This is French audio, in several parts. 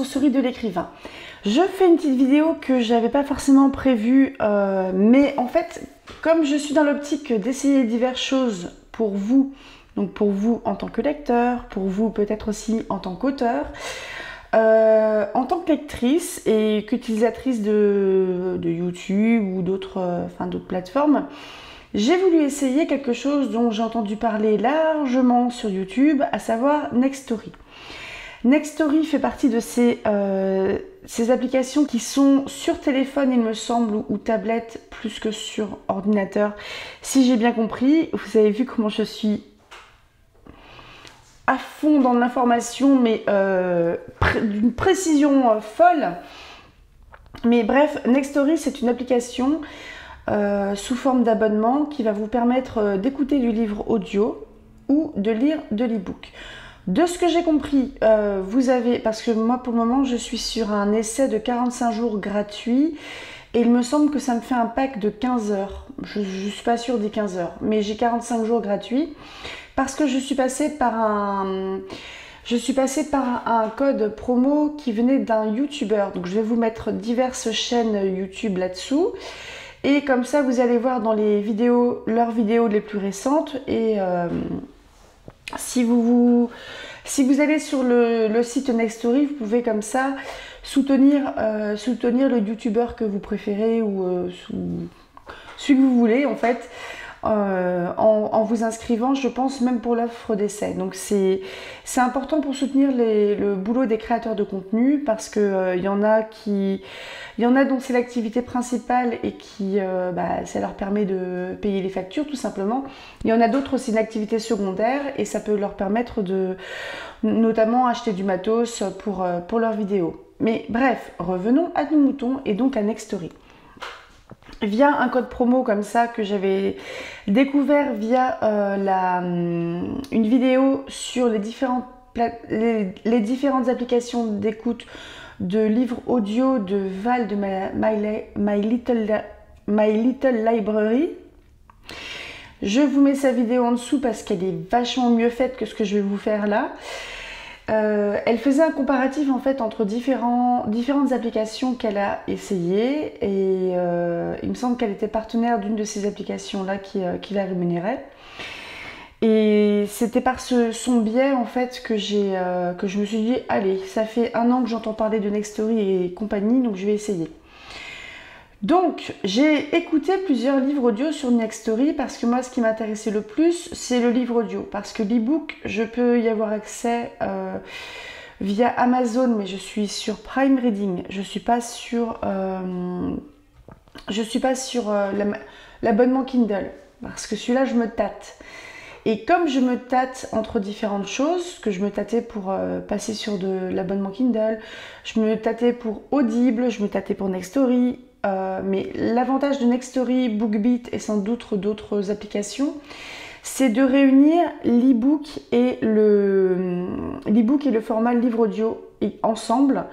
ressourcerie de l'écrivain. Je fais une petite vidéo que j'avais pas forcément prévue, mais en fait, comme je suis dans l'optique d'essayer diverses choses pour vous, donc pour vous en tant que lecteur, pour vous peut-être aussi en tant qu'auteur, en tant que lectrice et qu'utilisatrice de YouTube ou d'autres plateformes, j'ai voulu essayer quelque chose dont j'ai entendu parler largement sur YouTube, à savoir Nextory. Nextory fait partie de ces applications qui sont sur téléphone, il me semble, ou tablette, plus que sur ordinateur. Si j'ai bien compris, vous avez vu comment je suis à fond dans l'information, mais d'une précision folle. Mais bref, Nextory, c'est une application sous forme d'abonnement qui va vous permettre d'écouter du livre audio ou de lire de l'e-book. De ce que j'ai compris, vous avez, parce que moi pour le moment je suis sur un essai de 45 jours gratuit et il me semble que ça me fait un pack de 15 heures. Je ne suis pas sûre des 15 heures, mais j'ai 45 jours gratuits parce que je suis passée par un code promo qui venait d'un YouTuber. Donc je vais vous mettre diverses chaînes YouTube là-dessous. Et comme ça, vous allez voir dans les vidéos, leurs vidéos les plus récentes. Et si vous allez sur le site Nextory, vous pouvez comme ça soutenir le youtubeur que vous préférez ou celui que vous voulez en fait. En vous inscrivant, je pense même pour l'offre d'essai. Donc c'est important pour soutenir le boulot des créateurs de contenu parce que il y en a dont c'est l'activité principale et qui ça leur permet de payer les factures tout simplement. Il y en a d'autres, c'est une activité secondaire et ça peut leur permettre de notamment acheter du matos pour leurs vidéos. Mais bref, revenons à nos moutons et donc à Nextory. Via un code promo comme ça que j'avais découvert via une vidéo sur les différentes applications d'écoute de livres audio de Val de My Little Library. Je vous mets sa vidéo en dessous parce qu'elle est vachement mieux faite que ce que je vais vous faire là. Elle faisait un comparatif en fait entre différentes applications qu'elle a essayées et il me semble qu'elle était partenaire d'une de ces applications là qui la rémunérait. Et c'était par son biais en fait que je me suis dit allez, ça fait 1 an que j'entends parler de Nextory et compagnie, donc je vais essayer. Donc j'ai écouté plusieurs livres audio sur Nextory parce que moi ce qui m'intéressait le plus c'est le livre audio, parce que l'e-book je peux y avoir accès via Amazon, mais je suis sur Prime Reading, je suis pas sur l'abonnement Kindle parce que celui-là je me tâte. Et comme je me tâte entre différentes choses, que je me tâtais pour passer sur de l'abonnement Kindle, je me tâtais pour Audible, je me tâtais pour Nextory. Mais l'avantage de Nextory, BookBeat et sans doute d'autres applications, c'est de réunir l'e-book et le format livre audio ensemble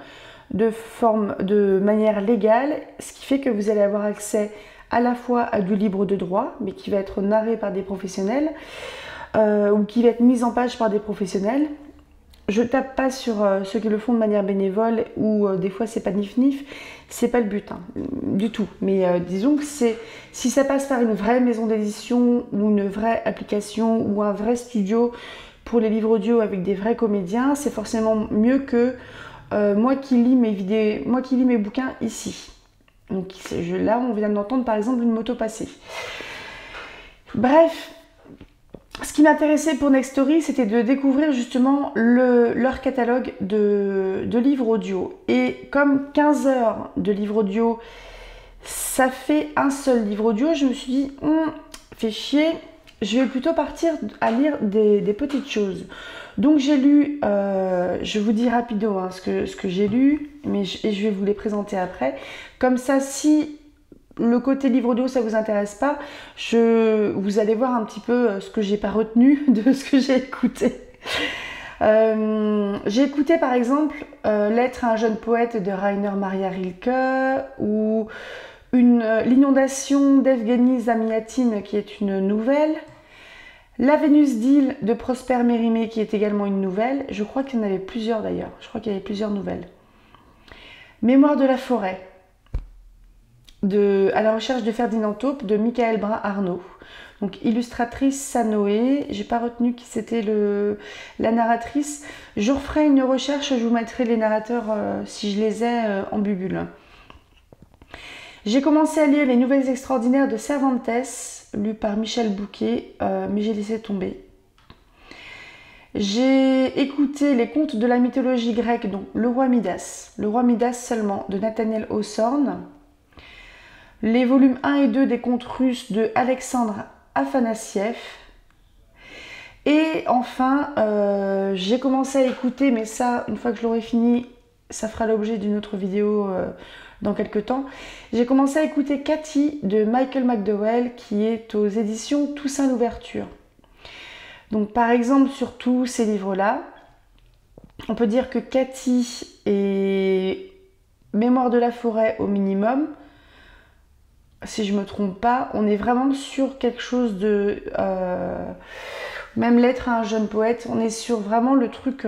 de manière légale, ce qui fait que vous allez avoir accès à la fois à du livre de droit, mais qui va être narré par des professionnels ou qui va être mis en page par des professionnels. Je tape pas sur ceux qui le font de manière bénévole ou des fois c'est pas nif-nif, c'est pas le but du tout. Mais disons que si ça passe par une vraie maison d'édition ou une vraie application ou un vrai studio pour les livres audio avec des vrais comédiens, c'est forcément mieux que moi qui lis mes bouquins ici. Donc là on vient d'entendre par exemple une moto passer. Bref. Ce qui m'intéressait pour Nextory, c'était de découvrir justement leur catalogue de livres audio. Et comme 15 heures de livres audio, ça fait un seul livre audio, je me suis dit, fait chier, je vais plutôt partir à lire des petites choses. Donc j'ai lu, je vous dis rapido ce que j'ai lu, mais je vais vous les présenter après. Comme ça, si le côté livre audio ça vous intéresse pas, vous allez voir un petit peu ce que j'ai pas retenu de ce que j'ai écouté. J'ai écouté par exemple Lettre à un jeune poète de Rainer Maria Rilke ou L'inondation d'Evgueni Zamiatin qui est une nouvelle, La Vénus d'Île de Prosper Mérimée qui est également une nouvelle. Je crois qu'il y en avait plusieurs d'ailleurs, je crois qu'il y avait plusieurs nouvelles. Mémoire de la forêt, à la recherche de Ferdinand Taupe, de Michael Brun-Arnaud. Donc illustratrice Sanoé, j'ai pas retenu qui c'était la narratrice. Je referai une recherche, je vous mettrai les narrateurs si je les ai en bubule. J'ai commencé à lire Les Nouvelles Extraordinaires de Cervantes, lu par Michel Bouquet, mais j'ai laissé tomber. J'ai écouté les contes de la mythologie grecque, dont Le Roi Midas seulement, de Nathaniel Hawthorne. Les volumes 1 et 2 des contes russes de Alexandre Afanassiev. Et enfin, j'ai commencé à écouter, mais ça, une fois que je l'aurai fini, ça fera l'objet d'une autre vidéo dans quelques temps. J'ai commencé à écouter Cathy de Michael McDowell, qui est aux éditions Toussaint Louverture. Donc par exemple, sur tous ces livres-là, on peut dire que Cathy et Mémoire de la forêt au minimum, si je ne me trompe pas, on est vraiment sur quelque chose de... même Lettre à un jeune poète, on est sur vraiment le truc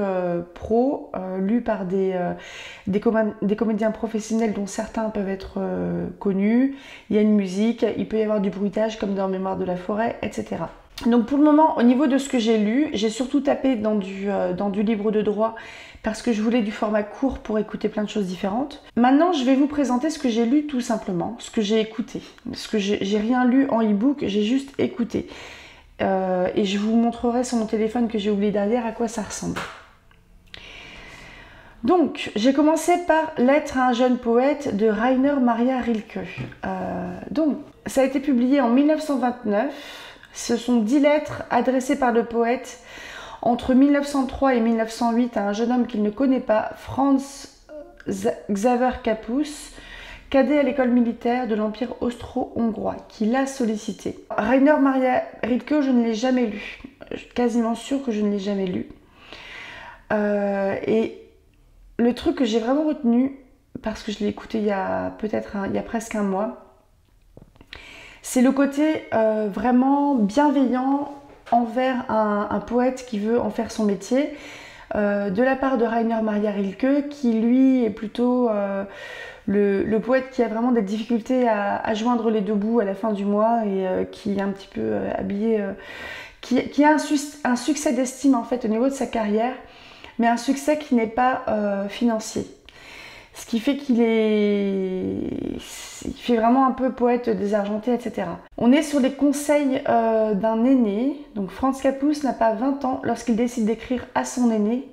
pro, lu par des comédiens professionnels dont certains peuvent être connus. Il y a une musique, il peut y avoir du bruitage comme dans Mémoire de la forêt, etc. Donc pour le moment, au niveau de ce que j'ai lu, j'ai surtout tapé dans du livre de droit parce que je voulais du format court pour écouter plein de choses différentes. Maintenant, je vais vous présenter ce que j'ai lu tout simplement, ce que j'ai écouté. Parce que j'ai rien lu en e-book, j'ai juste écouté. Et je vous montrerai sur mon téléphone que j'ai oublié derrière à quoi ça ressemble. Donc, j'ai commencé par Lettre à un jeune poète de Rainer Maria Rilke. Donc, ça a été publié en 1929. Ce sont 10 lettres adressées par le poète entre 1903 et 1908 à un jeune homme qu'il ne connaît pas, Franz Xaver Kappus, cadet à l'école militaire de l'Empire austro-hongrois, qui l'a sollicité. Rainer Maria Rilke, je ne l'ai jamais lu. Je suis quasiment sûre que je ne l'ai jamais lu. Et le truc que j'ai vraiment retenu, parce que je l'ai écouté il y a presque un mois, c'est le côté vraiment bienveillant envers un poète qui veut en faire son métier, de la part de Rainer Maria Rilke, qui lui est plutôt le poète qui a vraiment des difficultés à joindre les deux bouts à la fin du mois et qui est un petit peu habillé, qui a un succès d'estime en fait au niveau de sa carrière, mais un succès qui n'est pas financier. Ce qui fait qu'il fait vraiment un peu poète désargenté, etc. On est sur les conseils d'un aîné. Donc Franz Kappus n'a pas 20 ans lorsqu'il décide d'écrire à son aîné,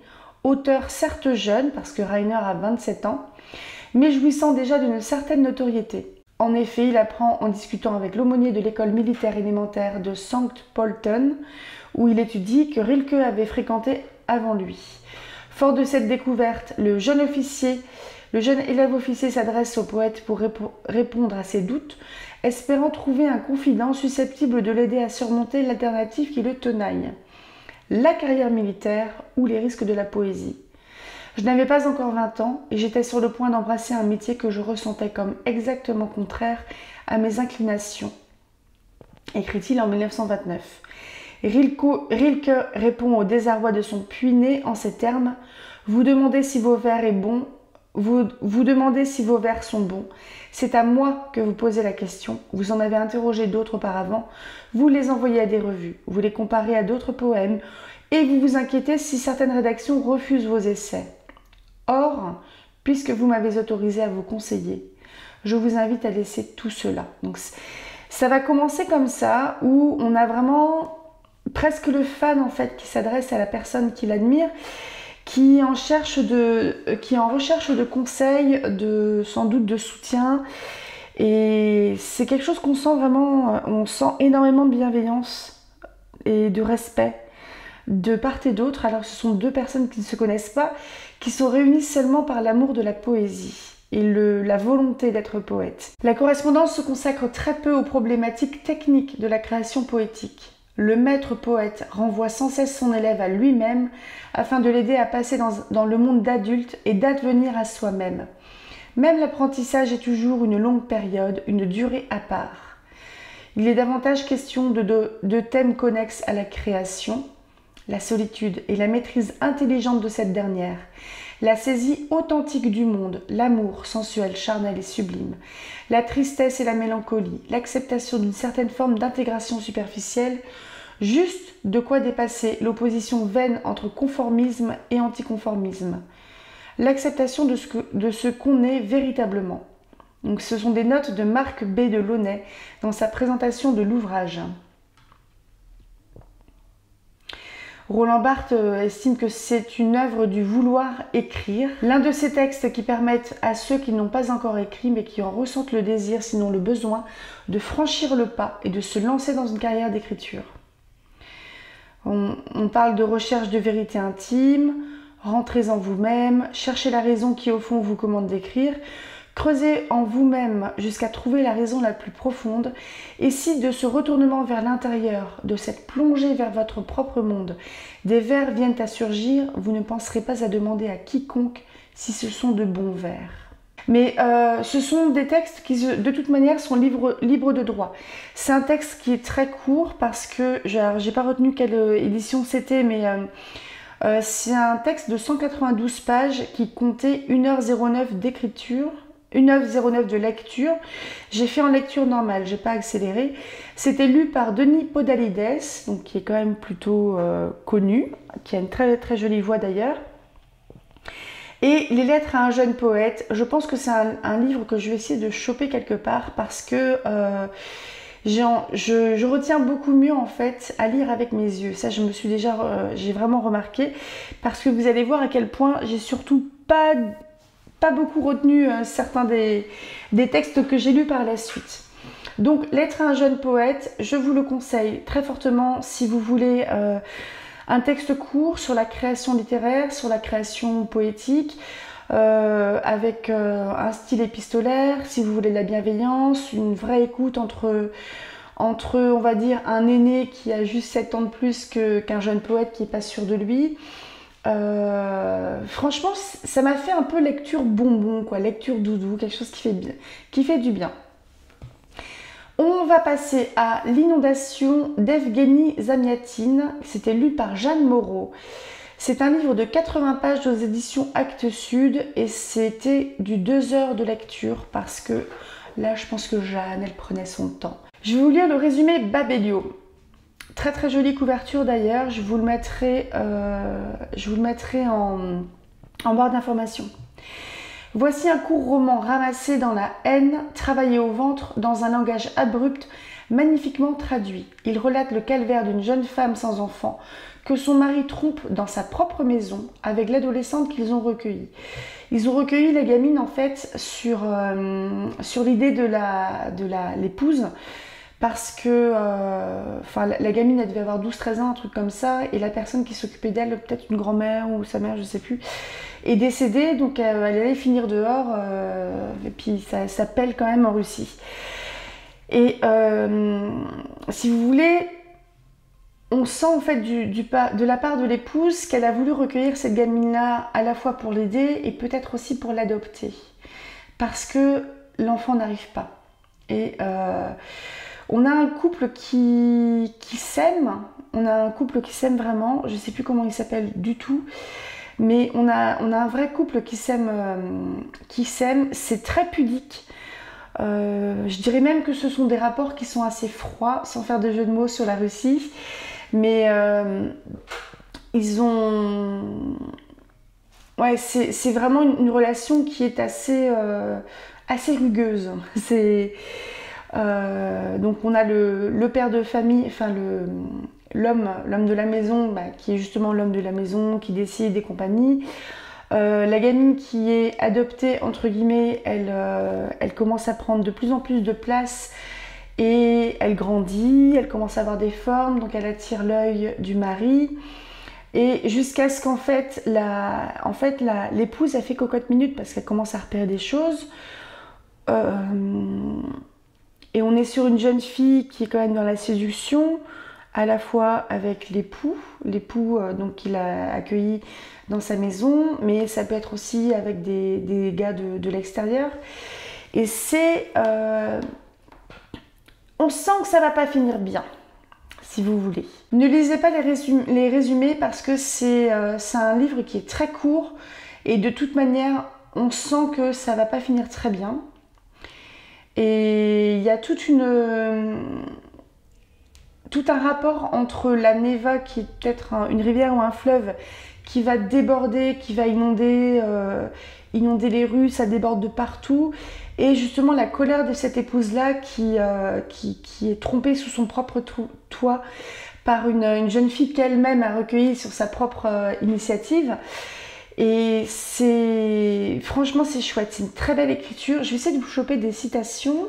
auteur certes jeune, parce que Rainer a 27 ans, mais jouissant déjà d'une certaine notoriété. En effet, il apprend en discutant avec l'aumônier de l'école militaire élémentaire de Sankt Pölten, où il étudie, que Rilke avait fréquenté avant lui. Fort de cette découverte, le jeune élève officier s'adresse au poète pour répondre à ses doutes, espérant trouver un confident susceptible de l'aider à surmonter l'alternative qui le tenaille. La carrière militaire ou les risques de la poésie. Je n'avais pas encore 20 ans et j'étais sur le point d'embrasser un métier que je ressentais comme exactement contraire à mes inclinations, écrit-il en 1929. Rilke répond au désarroi de son puiné en ces termes : vous demandez si vos vers est bon. Vous demandez si vos vers sont bons. C'est à moi que vous posez la question. Vous en avez interrogé d'autres auparavant. Vous les envoyez à des revues. Vous les comparez à d'autres poèmes. Et vous vous inquiétez si certaines rédactions refusent vos essais. Or, puisque vous m'avez autorisé à vous conseiller, je vous invite à laisser tout cela. Donc, ça va commencer comme ça, où on a vraiment presque le fan en fait qui s'adresse à la personne qu'il admire, qui est en recherche de conseils, sans doute de soutien. Et c'est quelque chose qu'on sent vraiment, on sent énormément de bienveillance et de respect de part et d'autre. Alors ce sont deux personnes qui ne se connaissent pas, qui sont réunies seulement par l'amour de la poésie et la volonté d'être poète. La correspondance se consacre très peu aux problématiques techniques de la création poétique. Le maître poète renvoie sans cesse son élève à lui-même afin de l'aider à passer dans le monde d'adulte et d'advenir à soi-même. Même l'apprentissage est toujours une longue période, une durée à part. Il est davantage question de thèmes connexes à la création, la solitude et la maîtrise intelligente de cette dernière, la saisie authentique du monde, l'amour sensuel, charnel et sublime, la tristesse et la mélancolie, l'acceptation d'une certaine forme d'intégration superficielle, juste de quoi dépasser l'opposition vaine entre conformisme et anticonformisme, l'acceptation de ce qu'on est véritablement. Donc, ce sont des notes de Marc B. de Launay dans sa présentation de l'ouvrage. Roland Barthes estime que c'est une œuvre du vouloir écrire. L'un de ces textes qui permettent à ceux qui n'ont pas encore écrit mais qui en ressentent le désir, sinon le besoin, de franchir le pas et de se lancer dans une carrière d'écriture. On parle de recherche de vérité intime, rentrez en vous-même, cherchez la raison qui au fond vous commande d'écrire, creusez en vous-même jusqu'à trouver la raison la plus profonde, et si de ce retournement vers l'intérieur, de cette plongée vers votre propre monde, des vers viennent à surgir, vous ne penserez pas à demander à quiconque si ce sont de bons vers. Mais ce sont des textes qui, de toute manière, sont libres de droit. C'est un texte qui est très court parce que, j'ai pas retenu quelle édition c'était, mais c'est un texte de 192 pages qui comptait 1h09 d'écriture. 1h09 de lecture. J'ai fait en lecture normale, j'ai pas accéléré. C'était lu par Denis Podalides, donc qui est quand même plutôt connu, qui a une très très jolie voix d'ailleurs. Et Les lettres à un jeune poète, je pense que c'est un livre que je vais essayer de choper quelque part parce que je retiens beaucoup mieux en fait à lire avec mes yeux. Ça, j'ai vraiment remarqué parce que vous allez voir à quel point j'ai surtout pas beaucoup retenu certains des textes que j'ai lus par la suite. Donc, Lettre à un jeune poète, je vous le conseille très fortement si vous voulez un texte court sur la création littéraire, sur la création poétique, avec un style épistolaire, si vous voulez de la bienveillance, une vraie écoute entre on va dire, un aîné qui a juste 7 ans de plus qu'un jeune poète qui n'est pas sûr de lui. Franchement, ça m'a fait un peu lecture bonbon, quoi, lecture doudou, quelque chose qui fait du bien. On va passer à L'inondation d'Evgueni Zamiatine. C'était lu par Jeanne Moreau. C'est un livre de 80 pages aux éditions Actes Sud et c'était du 2 heures de lecture parce que là, je pense que Jeanne, elle prenait son temps. Je vais vous lire le résumé Babelio. Très très jolie couverture d'ailleurs, je vous le mettrai en barre d'information. Voici un court roman ramassé dans la haine, travaillé au ventre, dans un langage abrupt, magnifiquement traduit. Il relate le calvaire d'une jeune femme sans enfant que son mari trompe dans sa propre maison avec l'adolescente qu'ils ont recueillie. Ils ont recueilli la gamine en fait sur l'idée de l'épouse. Parce que la gamine, elle devait avoir 12-13 ans, un truc comme ça, et la personne qui s'occupait d'elle, peut-être une grand-mère ou sa mère, je sais plus, est décédée, donc elle allait finir dehors, et puis ça pèle quand même en Russie. Et si vous voulez, on sent en fait de la part de l'épouse qu'elle a voulu recueillir cette gamine-là à la fois pour l'aider et peut-être aussi pour l'adopter. Parce que l'enfant n'arrive pas. Et on a un couple qui s'aime, vraiment, je ne sais plus comment il s'appelle du tout, mais on a un vrai couple qui s'aime, c'est très pudique. Je dirais même que ce sont des rapports qui sont assez froids, sans faire de jeu de mots sur la Russie, mais ils ont... Ouais, c'est vraiment une relation qui est assez rugueuse. Donc on a le père de famille, enfin l'homme de la maison, qui est justement l'homme de la maison, qui décide et compagnie. La gamine qui est adoptée, entre guillemets, elle commence à prendre de plus en plus de place et elle grandit, elle commence à avoir des formes, donc elle attire l'œil du mari. Et jusqu'à ce qu'en fait, l'épouse a fait cocotte minute parce qu'elle commence à repérer des choses. Et on est sur une jeune fille qui est quand même dans la séduction, à la fois avec l'époux donc qu'il a accueilli dans sa maison, mais ça peut être aussi avec des gars de l'extérieur. Et on sent que ça va pas finir bien, si vous voulez. Ne lisez pas les résumés parce que c'est un livre qui est très court Et de toute manière, on sent que ça va pas finir très bien. Et il y a tout un rapport entre la Neva, qui est peut-être une rivière ou un fleuve, qui va déborder, qui va inonder les rues, ça déborde de partout. Et justement la colère de cette épouse-là qui est trompée sous son propre toit par une jeune fille qu'elle-même a recueillie sur sa propre initiative. Et franchement c'est chouette, c'est une très belle écriture. Je vais essayer de vous choper des citations.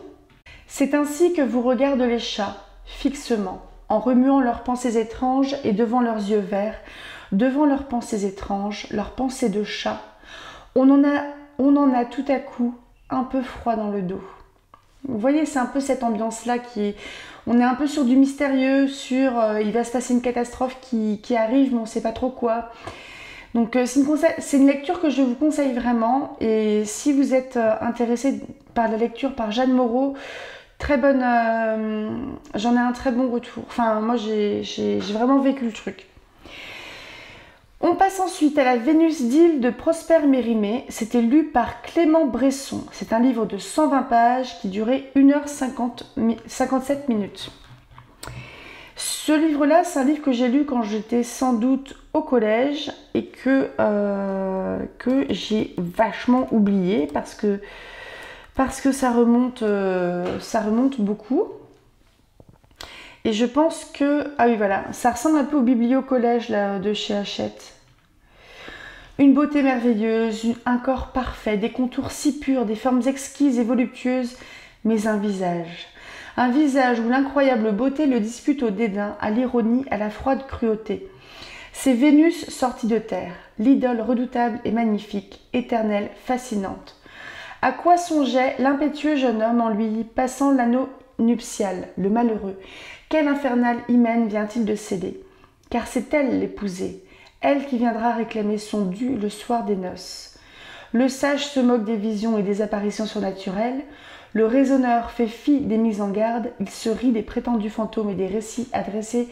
C'est ainsi que vous regardent les chats, fixement, en remuant leurs pensées étranges et devant leurs yeux verts, devant leurs pensées étranges, leurs pensées de chat, on en a tout à coup un peu froid dans le dos. Vous voyez, c'est un peu cette ambiance-là on est un peu sur du mystérieux, sur il va se passer une catastrophe qui arrive, mais on ne sait pas trop quoi. Donc c'est une lecture que je vous conseille vraiment. Et si vous êtes intéressé par la lecture par Jeanne Moreau, très bonne, j'en ai un très bon retour. Enfin, moi j'ai vraiment vécu le truc. On passe ensuite à la Vénus d'Île de Prosper Mérimée. C'était lu par Clément Bresson. C'est un livre de 120 pages qui durait 1h57 minutes. Ce livre-là, c'est un livre que j'ai lu quand j'étais sans doute au collège et que j'ai vachement oublié parce que ça remonte beaucoup. Et je pense que... Ah oui, voilà, ça ressemble un peu au biblio-collège là, de chez Hachette. Une beauté merveilleuse, un corps parfait, des contours si purs, des formes exquises et voluptueuses, mais un visage. Un visage où l'incroyable beauté le dispute au dédain, à l'ironie, à la froide cruauté. C'est Vénus sortie de terre, l'idole redoutable et magnifique, éternelle, fascinante. À quoi songeait l'impétueux jeune homme en lui passant l'anneau nuptial, le malheureux? Quel infernal hymen vient-il de céder? Car c'est elle l'épousée, elle qui viendra réclamer son dû le soir des noces. Le sage se moque des visions et des apparitions surnaturelles, le raisonneur fait fi des mises en garde, il se rit des prétendus fantômes et des récits adressés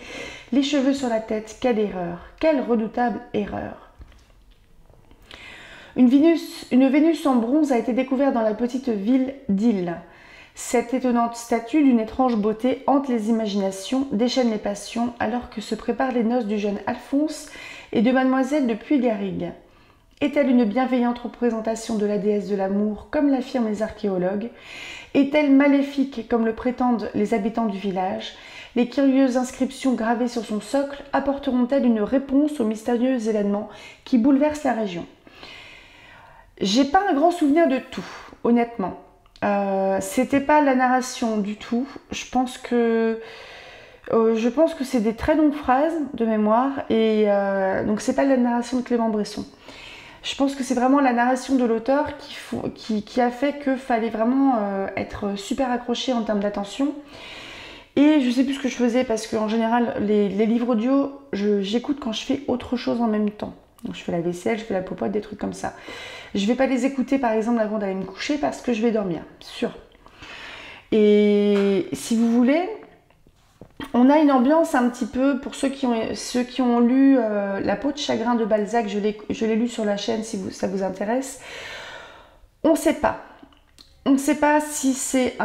les cheveux sur la tête. Quelle erreur, quelle redoutable erreur! Une Vénus en bronze a été découverte dans la petite ville d'Île. Cette étonnante statue d'une étrange beauté hante les imaginations, déchaîne les passions, alors que se préparent les noces du jeune Alphonse et de mademoiselle de Puygarrigue. Est-elle une bienveillante représentation de la déesse de l'amour, comme l'affirment les archéologues? Est-elle maléfique, comme le prétendent les habitants du village? Les curieuses inscriptions gravées sur son socle apporteront-elles une réponse aux mystérieux événements qui bouleversent la région? J'ai pas un grand souvenir de tout, honnêtement. C'était pas la narration du tout. Je pense que c'est des très longues phrases de mémoire et donc c'est pas la narration de Clément Bresson. Je pense que c'est vraiment la narration de l'auteur qui a fait que fallait vraiment être super accroché en termes d'attention. Et je sais plus ce que je faisais parce qu'en général les livres audio j'écoute quand je fais autre chose en même temps. Donc je fais la vaisselle, je fais la popote, des trucs comme ça. Je vais pas les écouter par exemple avant d'aller me coucher parce que je vais dormir, sûr. Et si vous voulez, on a une ambiance un petit peu, pour ceux qui ont lu La peau de chagrin de Balzac, je l'ai lu sur la chaîne si ça vous intéresse. On ne sait pas. On ne sait pas si c'est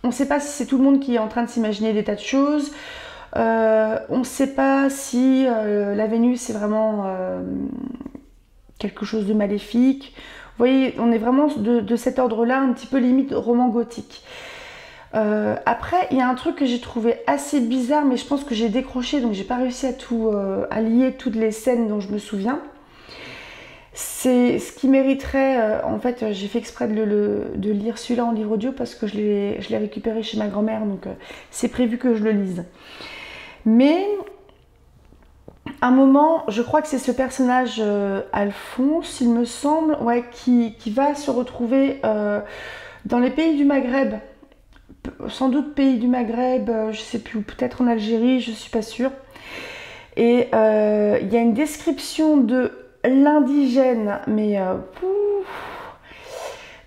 On ne sait pas si c'est tout le monde qui est en train de s'imaginer des tas de choses. On ne sait pas si la Vénus est vraiment quelque chose de maléfique. Vous voyez, on est vraiment de cet ordre-là, un petit peu limite roman gothique. Après, il y a un truc que j'ai trouvé assez bizarre, mais je pense que j'ai décroché, donc j'ai pas réussi à lier toutes les scènes dont je me souviens. C'est ce qui mériterait, en fait, j'ai fait exprès de lire celui-là en livre audio parce que je l'ai récupéré chez ma grand-mère, donc c'est prévu que je le lise. Mais à un moment, je crois que c'est ce personnage Alphonse, il me semble, ouais, qui va se retrouver dans les pays du Maghreb. Sans doute pays du Maghreb, je sais plus, ou peut-être en Algérie, je suis pas sûre. Et il y a une description de l'indigène, mais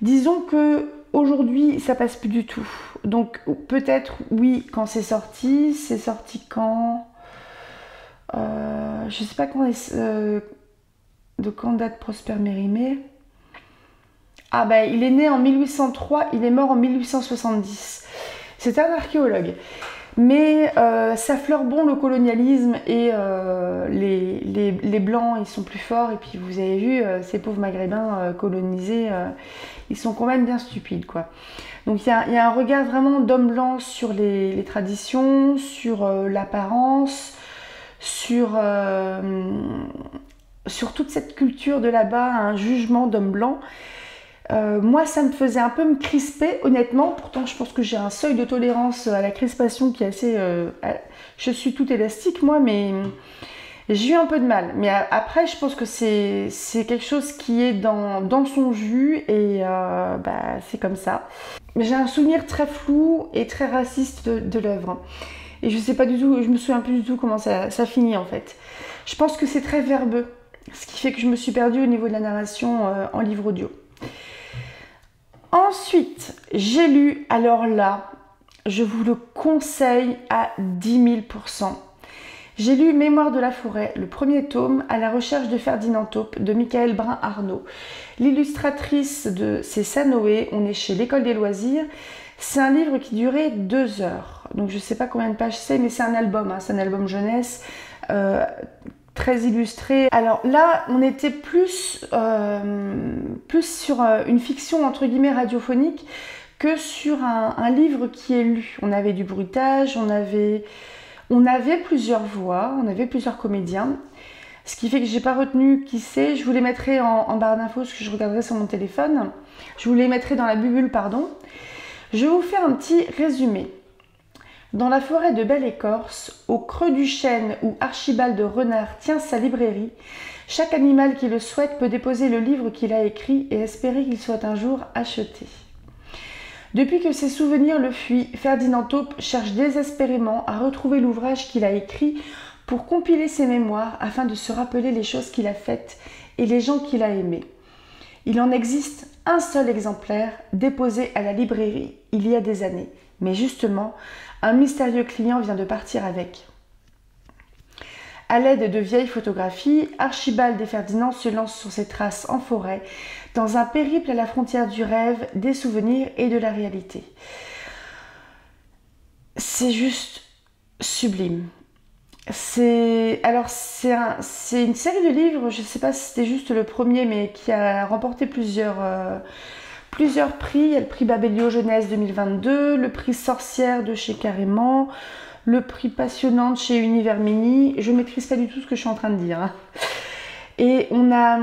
disons que aujourd'hui ça passe plus du tout. Donc peut-être oui quand c'est sorti quand je sais pas quand De quand date Prosper Mérimée? Ah ben, il est né en 1803, il est mort en 1870. C'est un archéologue. Mais ça fleure bon le colonialisme et les Blancs, ils sont plus forts. Et puis vous avez vu, ces pauvres Maghrébins colonisés, ils sont quand même bien stupides, quoi. Donc il y a un regard vraiment d'homme blanc sur les traditions, sur l'apparence, sur toute cette culture de là-bas, un jugement d'homme blanc. Moi, ça me faisait un peu me crisper, honnêtement. Pourtant, je pense que j'ai un seuil de tolérance à la crispation qui est assez... je suis toute élastique, moi, mais j'ai eu un peu de mal. Mais après, je pense que c'est quelque chose qui est dans son jus et c'est comme ça. J'ai un souvenir très flou et très raciste de l'œuvre. Et je sais pas du tout, je me souviens plus du tout comment ça finit, en fait. Je pense que c'est très verbeux, ce qui fait que je me suis perdue au niveau de la narration en livre audio. Ensuite, j'ai lu, alors là, je vous le conseille à 10 000%. J'ai lu Mémoire de la forêt, le premier tome, à la recherche de Ferdinand Taupe, de Michael Brun-Arnaud. L'illustratrice c'est Sanoé, on est chez l'École des loisirs. C'est un livre qui durait 2 heures. Donc je ne sais pas combien de pages c'est, mais c'est un album, hein, c'est un album jeunesse. Très illustré. Alors là, on était plus sur une fiction entre guillemets radiophonique que sur un livre qui est lu. On avait du bruitage, on avait plusieurs voix, on avait plusieurs comédiens. Ce qui fait que j'ai pas retenu qui c'est. Je vous les mettrai en barre d'infos parce que je regarderai sur mon téléphone. Je vous les mettrai dans la bubule, pardon. Je vais vous faire un petit résumé. Dans la forêt de Belle-Écorce, au creux du chêne où Archibald Renard tient sa librairie, chaque animal qui le souhaite peut déposer le livre qu'il a écrit et espérer qu'il soit un jour acheté. Depuis que ses souvenirs le fuient, Ferdinand Taupe cherche désespérément à retrouver l'ouvrage qu'il a écrit pour compiler ses mémoires afin de se rappeler les choses qu'il a faites et les gens qu'il a aimés. Il en existe un seul exemplaire déposé à la librairie il y a des années, mais justement, un mystérieux client vient de partir avec. À l'aide de vieilles photographies, Archibald et Ferdinand se lancent sur ses traces en forêt, dans un périple à la frontière du rêve, des souvenirs et de la réalité. C'est juste sublime. C'est une série de livres, je ne sais pas si c'était juste le premier, mais qui a remporté plusieurs prix. Il y a le prix Babelio Jeunesse 2022, le prix Sorcière de chez Carrément, le prix Passionnante chez Univers Mini. Je ne maîtrise pas du tout ce que je suis en train de dire, hein. Et on a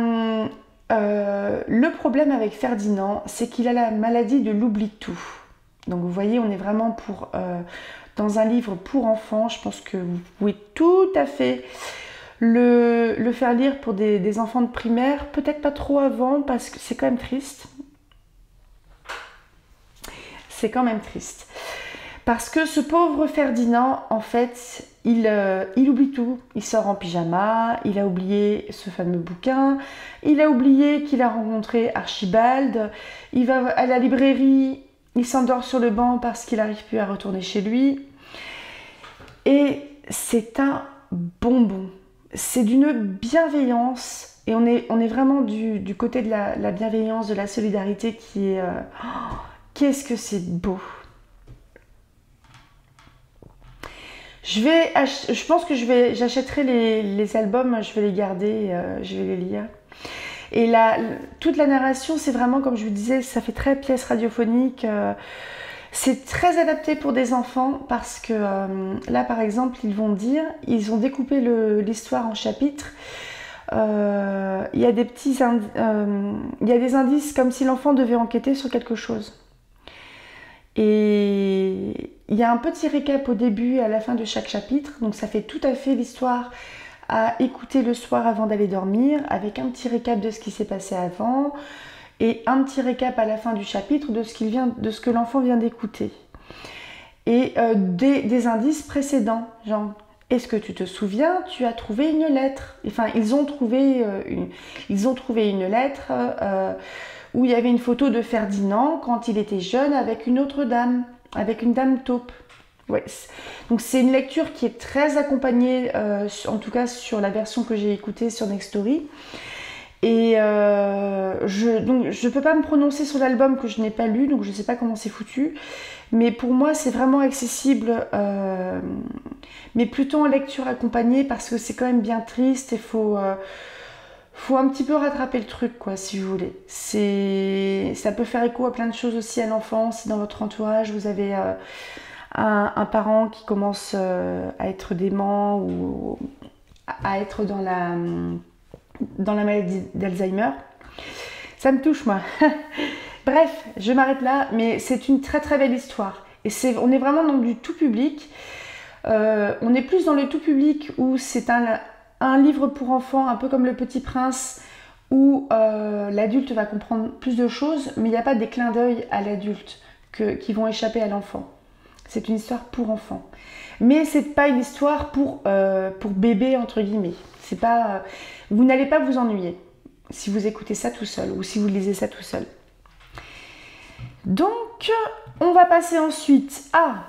le problème avec Ferdinand, c'est qu'il a la maladie de l'oubli-tout. Donc vous voyez, on est vraiment dans un livre pour enfants. Je pense que vous pouvez tout à fait le faire lire pour des enfants de primaire. Peut-être pas trop avant parce que c'est quand même triste. C'est quand même triste. Parce que ce pauvre Ferdinand, en fait, il oublie tout. Il sort en pyjama, il a oublié ce fameux bouquin, il a oublié qu'il a rencontré Archibald, il va à la librairie, il s'endort sur le banc parce qu'il n'arrive plus à retourner chez lui. Et c'est un bonbon. C'est d'une bienveillance. Et on est vraiment du côté de la bienveillance, de la solidarité qui est... qu'est-ce que c'est beau! Je pense que j'achèterai les albums, je vais les garder, je vais les lire. Et toute la narration, c'est vraiment, comme je vous disais, ça fait très pièce radiophonique. C'est très adapté pour des enfants parce que là, par exemple, ils ont découpé l'histoire en chapitres. Il y a des indices comme si l'enfant devait enquêter sur quelque chose. Et il y a un petit récap au début et à la fin de chaque chapitre, donc ça fait tout à fait l'histoire à écouter le soir avant d'aller dormir, avec un petit récap de ce qui s'est passé avant et un petit récap à la fin du chapitre de ce que l'enfant vient d'écouter. Et des indices précédents, genre est-ce que tu te souviens, tu as trouvé une lettre. Enfin, ils ont trouvé une lettre où il y avait une photo de Ferdinand quand il était jeune avec une autre dame, avec une dame taupe. Ouais. Donc c'est une lecture qui est très accompagnée, en tout cas sur la version que j'ai écoutée sur Nextory. Et donc je peux pas me prononcer sur l'album que je n'ai pas lu, donc je sais pas comment c'est foutu. Mais pour moi, c'est vraiment accessible, mais plutôt en lecture accompagnée parce que c'est quand même bien triste et faut un petit peu rattraper le truc, quoi, si vous voulez. Ça peut faire écho à plein de choses aussi à l'enfance. Si dans votre entourage, vous avez un parent qui commence à être dément ou à être dans la maladie d'Alzheimer. Ça me touche, moi. Bref, je m'arrête là, mais c'est une très très belle histoire. Et on est vraiment dans du tout public. On est plus dans le tout public où c'est un livre pour enfants, un peu comme Le Petit Prince, où l'adulte va comprendre plus de choses, mais il n'y a pas des clins d'œil à l'adulte qui vont échapper à l'enfant. C'est une histoire pour enfants. Mais c'est pas une histoire pour bébé, entre guillemets. C'est pas, vous n'allez pas vous ennuyer si vous écoutez ça tout seul ou si vous lisez ça tout seul. Donc, on va passer ensuite à...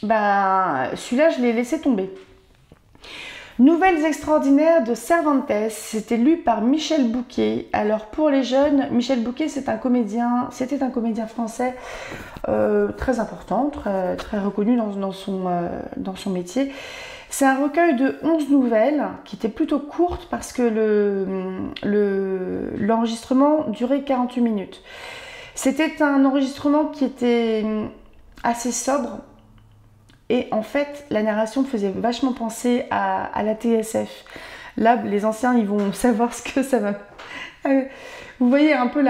celui-là, je l'ai laissé tomber. Nouvelles extraordinaires de Cervantes, c'était lu par Michel Bouquet. Alors pour les jeunes, Michel Bouquet c'était un comédien français très important, très reconnu dans son métier. C'est un recueil de 11 nouvelles qui était plutôt courte parce que l'enregistrement durait 48 minutes. C'était un enregistrement qui était assez sobre. Et en fait, la narration me faisait vachement penser à la TSF. Là, les anciens, ils vont savoir ce que ça va... Vous voyez un peu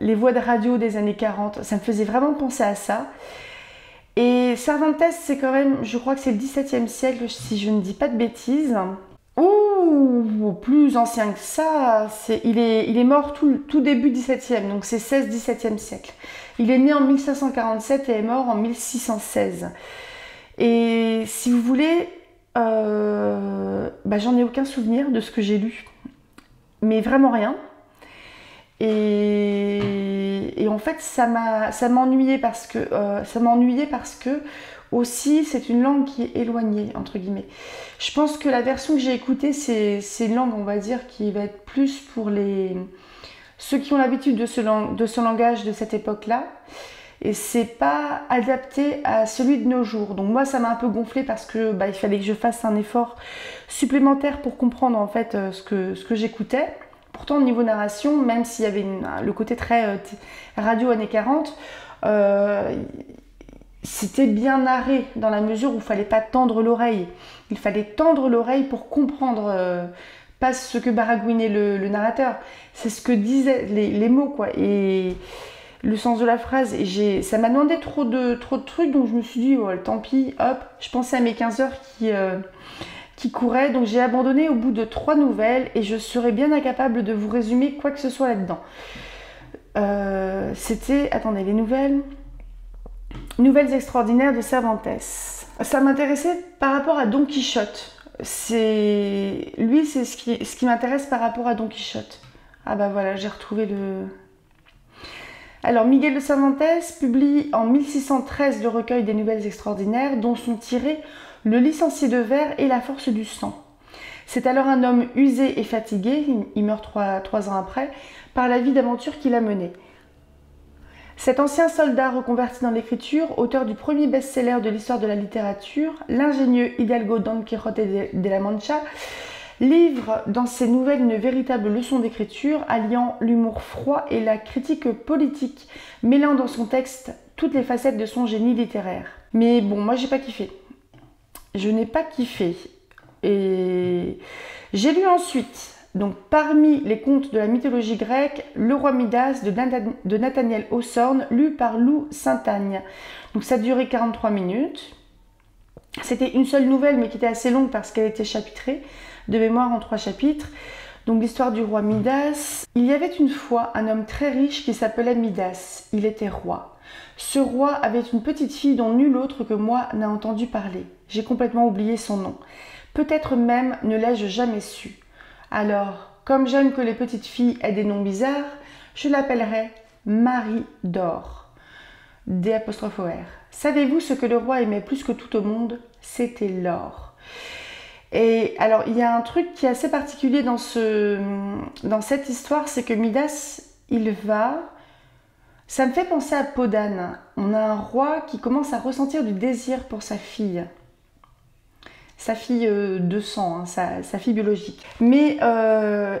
les voix de radio des années 40. Ça me faisait vraiment penser à ça. Et Cervantes, c'est quand même, je crois que c'est le XVIIe siècle, si je ne dis pas de bêtises. Ou plus ancien que ça, il est mort tout début 17e, donc c'est 16-17e siècle. Il est né en 1547 et est mort en 1616. Et si vous voulez, j'en ai aucun souvenir de ce que j'ai lu, mais vraiment rien. Et en fait, ça m'ennuyait parce que aussi, c'est une langue qui est éloignée, entre guillemets. Je pense que la version que j'ai écoutée, c'est une langue, on va dire, qui va être plus pour ceux qui ont l'habitude de ce langage de cette époque-là. Et c'est pas adapté à celui de nos jours. Donc moi, ça m'a un peu gonflé parce que il fallait que je fasse un effort supplémentaire pour comprendre en fait ce que j'écoutais. Pourtant, au niveau narration, même s'il y avait le côté très radio années 40, c'était bien narré dans la mesure où il ne fallait pas tendre l'oreille. Il fallait tendre l'oreille pour comprendre pas ce que baragouinait le narrateur, c'est ce que disaient les mots, quoi, et le sens de la phrase. Et ça m'a demandé trop de trucs, donc je me suis dit, oh, tant pis, hop, je pensais à mes 15 heures qui couraient, donc j'ai abandonné au bout de 3 nouvelles et je serais bien incapable de vous résumer quoi que ce soit là-dedans. C'était, attendez, les Nouvelles extraordinaires de Cervantes. Ça m'intéressait par rapport à Don Quichotte. C'est ce qui m'intéresse par rapport à Don Quichotte. Ah bah voilà, j'ai retrouvé le... Alors, Miguel de Cervantes publie en 1613 le recueil des Nouvelles extraordinaires dont sont tirés Le licencié de verre et La force du sang. C'est alors un homme usé et fatigué, il meurt 3 ans après, par la vie d'aventure qu'il a menée. Cet ancien soldat reconverti dans l'écriture, auteur du premier best-seller de l'histoire de la littérature, l'ingénieux Hidalgo Don Quijote de la Mancha, livre dans ses nouvelles une véritable leçon d'écriture, alliant l'humour froid et la critique politique, mêlant dans son texte toutes les facettes de son génie littéraire. Mais bon, moi j'ai pas kiffé. Je n'ai pas kiffé. Et j'ai lu ensuite... Donc, parmi les contes de la mythologie grecque, Le roi Midas de Nathaniel Hawthorne, lu par Lou Saint-Agne. Donc, ça durait 43 minutes. C'était une seule nouvelle, mais qui était assez longue parce qu'elle était chapitrée, de mémoire en 3 chapitres. Donc, l'histoire du roi Midas. Il y avait une fois un homme très riche qui s'appelait Midas. Il était roi. Ce roi avait une petite fille dont nul autre que moi n'a entendu parler. J'ai complètement oublié son nom. Peut-être même ne l'ai-je jamais su. Alors, comme j'aime que les petites filles aient des noms bizarres, je l'appellerai Marie d'or. D''OR. Savez-vous ce que le roi aimait plus que tout au monde? C'était l'or. Et alors, il y a un truc qui est assez particulier dans cette histoire, c'est que Midas, il va... Ça me fait penser à Peau d'âne. On a un roi qui commence à ressentir du désir pour sa fille de sang, hein, sa fille biologique. Mais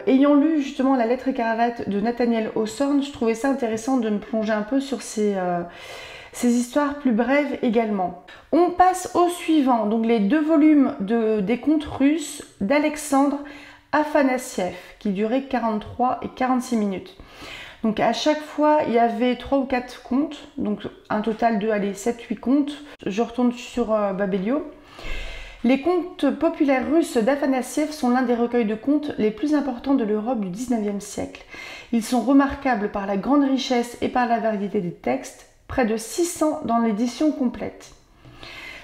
ayant lu justement La lettre écarlate de Nathaniel Hawthorne, je trouvais ça intéressant de me plonger un peu sur ces histoires plus brèves également. On passe au suivant, donc les 2 volumes des contes russes d'Alexandre Afanassiev, qui duraient 43 et 46 minutes. Donc à chaque fois, il y avait 3 ou 4 contes, donc un total de 7-8 contes. Je retourne sur Babelio. Les contes populaires russes d'Afanassiev sont l'un des recueils de contes les plus importants de l'Europe du XIXe siècle. Ils sont remarquables par la grande richesse et par la variété des textes, près de 600 dans l'édition complète.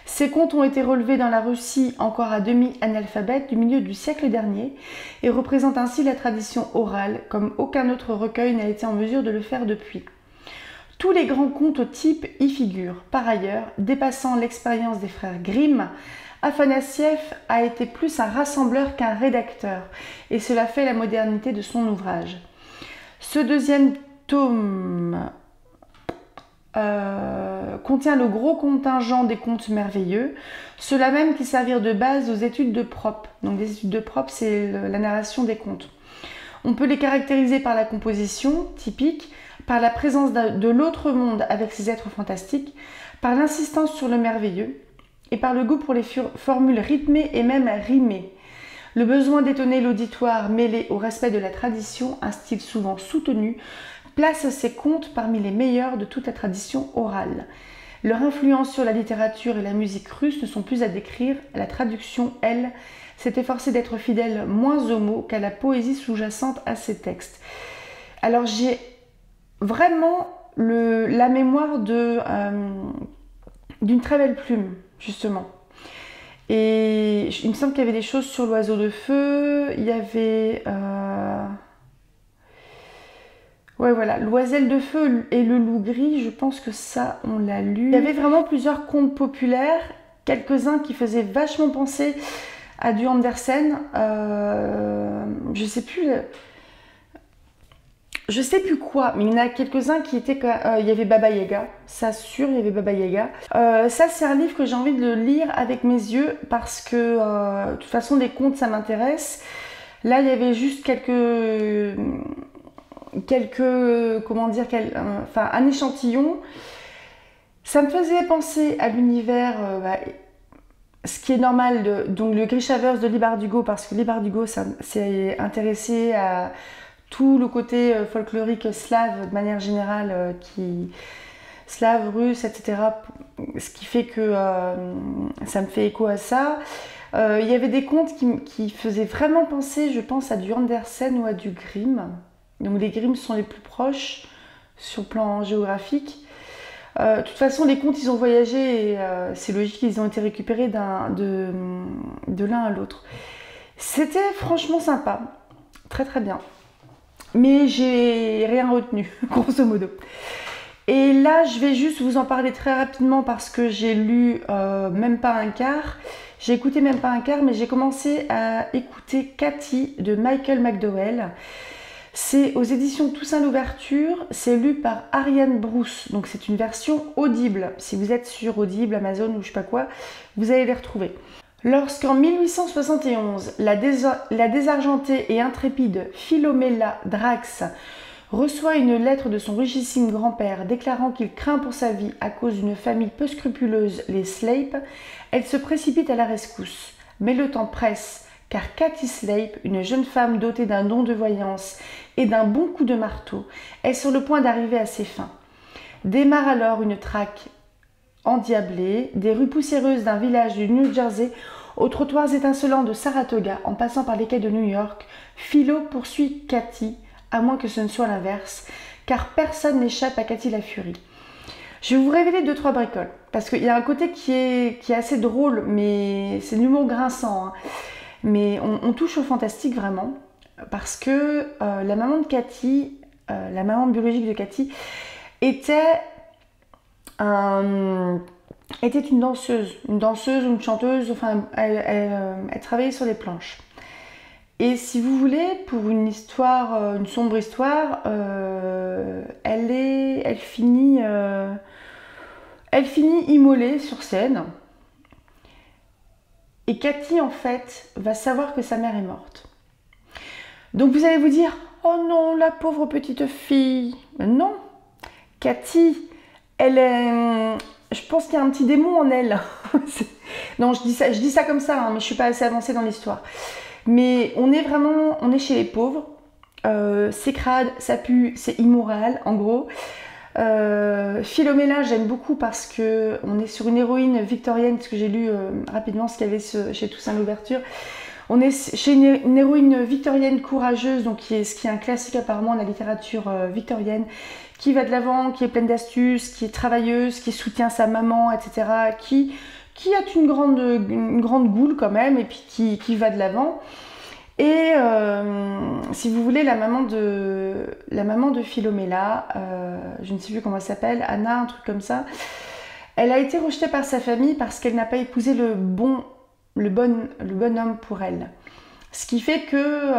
Ces contes ont été relevés dans la Russie encore à demi-analphabète du milieu du siècle dernier et représentent ainsi la tradition orale comme aucun autre recueil n'a été en mesure de le faire depuis. Tous les grands contes types y figurent. Par ailleurs, dépassant l'expérience des frères Grimm, Afanassiev a été plus un rassembleur qu'un rédacteur, et cela fait la modernité de son ouvrage. Ce 2e tome contient le gros contingent des contes merveilleux, ceux-là même qui servirent de base aux études de Propp. Donc les études de Propp, c'est la narration des contes. On peut les caractériser par la composition typique, par la présence de l'autre monde avec ses êtres fantastiques, par l'insistance sur le merveilleux et par le goût pour les formules rythmées et même rimées. Le besoin d'étonner l'auditoire mêlé au respect de la tradition, un style souvent soutenu, place ces contes parmi les meilleurs de toute la tradition orale. Leur influence sur la littérature et la musique russe ne sont plus à décrire. La traduction, elle, s'est efforcée d'être fidèle moins aux mots qu'à la poésie sous-jacente à ces textes. Alors j'ai vraiment la mémoire d'une très belle plume, justement. Et il me semble qu'il y avait des choses sur l'oiseau de feu, il y avait... Ouais, voilà, l'oiselle de feu et le loup gris, je pense que ça, on l'a lu. Il y avait vraiment plusieurs contes populaires, quelques-uns qui faisaient vachement penser à du Andersen. Je sais plus quoi, mais il y en a quelques-uns qui étaient... il y avait Baba Yaga, ça sûr, il y avait Baba Yaga. Ça, c'est un livre que j'ai envie de lire avec mes yeux parce que, de toute façon, les contes, ça m'intéresse. Là, il y avait juste un échantillon. Ça me faisait penser à l'univers, ce qui est normal, donc le Grishaverse de Leigh Bardugo, parce que Leigh Bardugo s'est intéressé à tout le côté folklorique slave de manière générale, slave, russe, etc. Ce qui fait que ça me fait écho à ça. Il y avait des contes qui faisaient vraiment penser, je pense, à du Andersen ou à du Grimm. Donc les Grimm sont les plus proches sur le plan géographique. De toute façon, les contes, ils ont voyagé et c'est logique, ils ont été récupérés de l'un à l'autre. C'était franchement sympa, très très bien. Mais j'ai rien retenu, grosso modo. Et là, je vais juste vous en parler très rapidement parce que j'ai lu même pas un quart. J'ai écouté même pas un quart, mais j'ai commencé à écouter Cathy de Michael McDowell. C'est aux éditions Toussaint Louverture, c'est lu par Ariane Brousse, donc c'est une version audible. Si vous êtes sur Audible, Amazon ou je sais pas quoi, vous allez les retrouver. Lorsqu'en 1871, la désargentée et intrépide Philomela Drax reçoit une lettre de son richissime grand-père déclarant qu'il craint pour sa vie à cause d'une famille peu scrupuleuse, les Slape, elle se précipite à la rescousse. Mais le temps presse, car Cathy Slape, une jeune femme dotée d'un don de voyance et d'un bon coup de marteau, est sur le point d'arriver à ses fins. Démarre alors une traque endiablée, des rues poussiéreuses d'un village du New Jersey aux trottoirs étincelants de Saratoga, en passant par les quais de New York. Philo poursuit Cathy, à moins que ce ne soit l'inverse, car personne n'échappe à Cathy la Furie. Je vais vous révéler 2-3 bricoles, parce qu'il y a un côté qui est assez drôle, mais c'est de l'humour grinçant, hein. Mais on touche au fantastique vraiment, parce que la maman de Cathy, la maman biologique de Cathy, était un était une danseuse ou une chanteuse, enfin elle travaillait sur les planches. Et si vous voulez, pour une histoire, une sombre histoire, elle finit immolée sur scène. Et Cathy, en fait, va savoir que sa mère est morte. Donc vous allez vous dire, oh non, la pauvre petite fille. Mais non, Cathy, elle est... Je pense qu'il y a un petit démon en elle. Non, je dis ça comme ça, hein, mais je ne suis pas assez avancée dans l'histoire. Mais on est chez les pauvres. C'est crade, ça pue, c'est immoral, en gros. Philomela, j'aime beaucoup parce que on est sur une héroïne victorienne, parce que j'ai lu rapidement ce qu'il y avait chez Toussaint Louverture. On est chez une héroïne victorienne courageuse, donc ce qui est un classique apparemment de la littérature victorienne, qui va de l'avant, qui est pleine d'astuces, qui est travailleuse, qui soutient sa maman, etc., qui a une grande goule quand même, et puis qui va de l'avant. Et si vous voulez, la maman de Philomela, je ne sais plus comment elle s'appelle, Anna, un truc comme ça, elle a été rejetée par sa famille parce qu'elle n'a pas épousé le bon homme pour elle. Ce qui fait que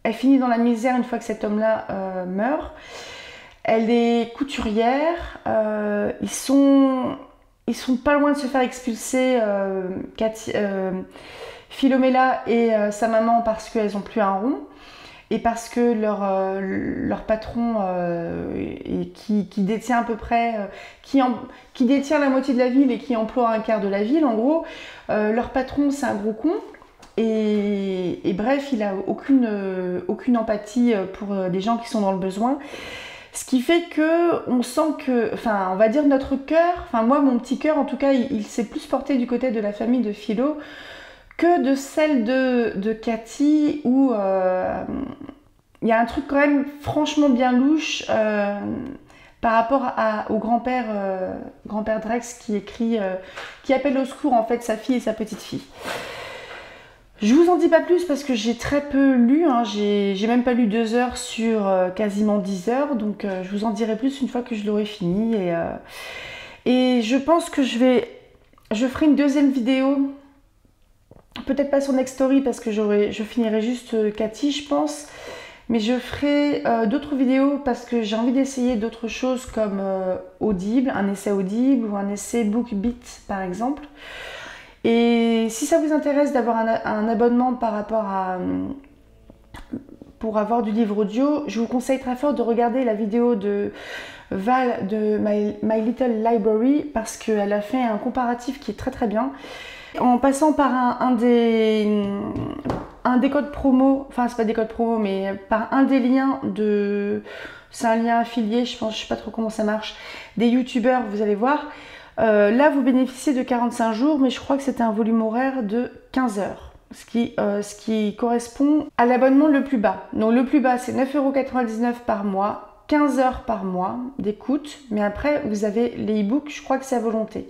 elle finit dans la misère une fois que cet homme-là meurt. Elle est couturière, ils sont pas loin de se faire expulser, Philomela et sa maman, parce qu'elles n'ont plus un rond et parce que leur patron qui détient à peu près, qui détient la moitié de la ville et qui emploie un quart de la ville, en gros, leur patron c'est un gros con et bref, il a aucune empathie pour des gens qui sont dans le besoin. Ce qui fait que on sent que, enfin, on va dire notre cœur, enfin moi mon petit cœur en tout cas, il s'est plus porté du côté de la famille de Philo que de celle de Cathy, où il y a un truc quand même franchement bien louche par rapport au grand-père Drex qui appelle au secours en fait sa fille et sa petite fille. Je vous en dis pas plus parce que j'ai très peu lu, hein. J'ai même pas lu 2 heures sur quasiment 10 heures, donc je vous en dirai plus une fois que je l'aurai fini. Et je pense que je ferai une deuxième vidéo. Peut-être pas sur Next Story parce que je finirai juste Cathy, je pense. Mais je ferai d'autres vidéos parce que j'ai envie d'essayer d'autres choses comme Audible, un essai Audible ou un essai BookBeat par exemple. Et si ça vous intéresse d'avoir un abonnement par rapport à... pour avoir du livre audio, je vous conseille très fort de regarder la vidéo de Val de My Little Library parce qu'elle a fait un comparatif qui est très très bien. En passant par un des codes promo, enfin c'est pas des codes promo, mais par un des liens de... C'est un lien affilié, je sais pas trop comment ça marche, des youtubeurs, vous allez voir. Là vous bénéficiez de 45 jours, mais je crois que c'était un volume horaire de 15 heures. Ce qui correspond à l'abonnement le plus bas. Donc le plus bas c'est 9,99 € par mois, 15 heures par mois d'écoute, mais après vous avez les e-books, je crois que c'est à volonté.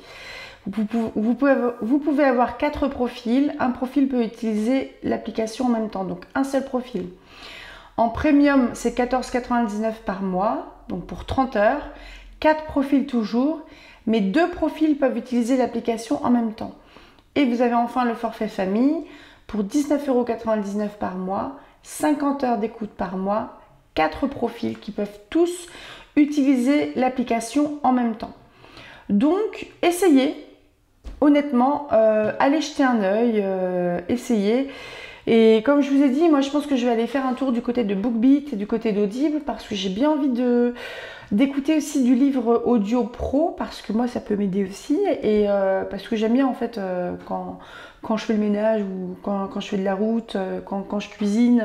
Vous pouvez avoir 4 profils. Un profil peut utiliser l'application en même temps, donc un seul profil. En premium, c'est 14,99 € par mois, donc pour 30 heures. 4 profils toujours, mais 2 profils peuvent utiliser l'application en même temps. Et vous avez enfin le forfait famille pour 19,99 € par mois, 50 heures d'écoute par mois, 4 profils qui peuvent tous utiliser l'application en même temps. Donc, essayez. Honnêtement, allez jeter un œil, essayez. Et comme je vous ai dit, moi je pense que je vais aller faire un tour du côté de BookBeat et du côté d'Audible parce que j'ai bien envie d'écouter aussi du livre audio pro parce que moi ça peut m'aider aussi et parce que j'aime bien en fait quand je fais le ménage ou quand je fais de la route, quand je cuisine,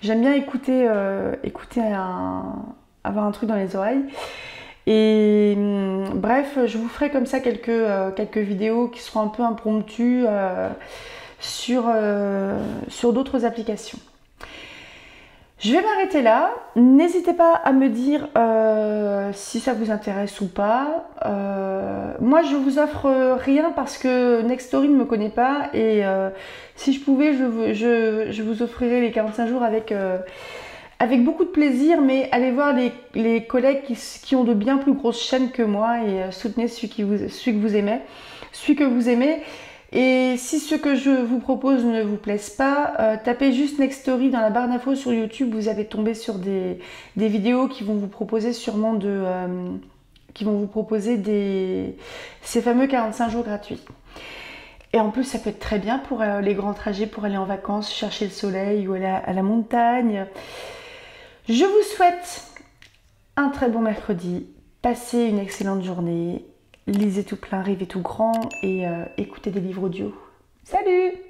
j'aime bien écouter avoir un truc dans les oreilles. Et bref, je vous ferai comme ça quelques vidéos qui seront un peu impromptues sur d'autres applications. Je vais m'arrêter là. N'hésitez pas à me dire si ça vous intéresse ou pas. Moi, je vous offre rien parce que Next Story ne me connaît pas et si je pouvais, je vous offrirais les 45 jours avec avec beaucoup de plaisir, mais allez voir les collègues qui ont de bien plus grosses chaînes que moi et soutenez celui que vous aimez. Et si ce que je vous propose ne vous plaise pas, tapez juste Next Story dans la barre d'infos sur YouTube, vous allez tomber sur des vidéos qui vont vous proposer sûrement ces fameux 45 jours gratuits. Et en plus, ça peut être très bien pour les grands trajets, pour aller en vacances, chercher le soleil ou aller à la montagne. Je vous souhaite un très bon mercredi, passez une excellente journée, lisez tout plein, rêvez tout grand et écoutez des livres audio. Salut!